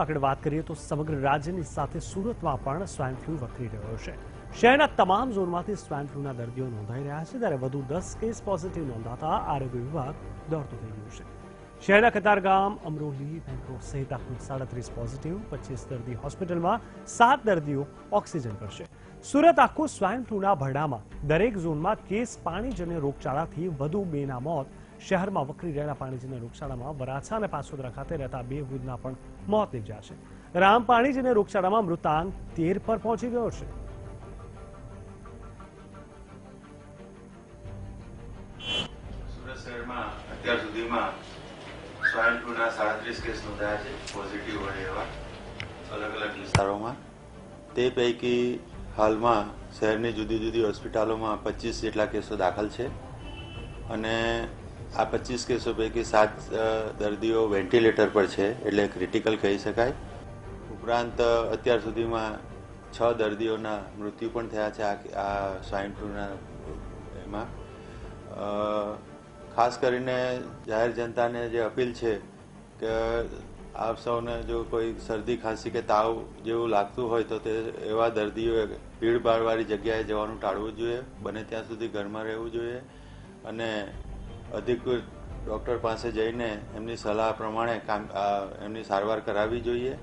આગળ વાત કરીએ તો સમગ્ર રાજ્યની સાથે સુરતમાં પણ સ્વાઇન ફ્લૂ વકરી રહ્યો છે। શહેરના તમામ ઝોનમાંથી સ્વાઇન ફ્લૂના દર્દીઓ નોંધાઈ રહ્યા છે, ત્યારે વધુ 10 કેસ પોઝિટિવ નોંધાતા આરોગ્ય વિભાગ દોડતું થઈ ગયું છે। શહેરના કતારગામ, અમરોલી, બેંગ્લોર સહિત કુલ 37 પોઝિટિવ, 25 દર્દી હોસ્પિટલમાં, 7 દર્દીઓ ઓક્સિજન પર છે। સુરત આખું સ્વાઇન ફ્લૂના ભરડામાં, દરેક ઝોનમાં કેસ। પાણીજન્ય રોગચાળાથી વધુ 2ના મોત। શહેરમાં વકરી રહેલા પાણીજન્ય રોગચાળામાં વરાછા અને પાસોદરા ખાતે રહેતા 2 વૃદ્ધના પણ મોત નીપજ્યા છે। રામ પાણીજન્ય રોગચાળામાં મૃતાંક 13 પર પહોંચી ગયો છે। સુરત શહેરમાં અત્યાર સુધીમાં સ્વાઇન ફ્લૂના 37 કેસ નોંધાયા છે, પોઝિટિવ હોય એવા અલગ અલગ વિસ્તારોમાં। તે પૈકી હાલમાં શહેરની જુદી જુદી હોસ્પિટલોમાં 25 જેટલા કેસો દાખલ છે અને આ 25 કેસો પૈકી 7 દર્દીઓ વેન્ટિલેટર પર છે, એટલે ક્રિટિકલ કહી શકાય। ઉપરાંત અત્યાર સુધીમાં 6 દર્દીઓના મૃત્યુ પણ થયા છે આ સ્વાઇન ફ્લૂના એમાં। ખાસ કરીને જાહેર જનતાને જે અપીલ છે કે આપ સૌને જો કોઈ શરદી, ખાંસી કે તાવ જેવું લાગતું હોય તો તે એવા દર્દીઓએ ભીડભાડવાળી જગ્યાએ જવાનું ટાળવું જોઈએ, બને ત્યાં સુધી ઘરમાં રહેવું જોઈએ અને અધિકૃત ડૉક્ટર પાસે જઈને એમની સલાહ પ્રમાણે એમની સારવાર કરાવવી જોઈએ।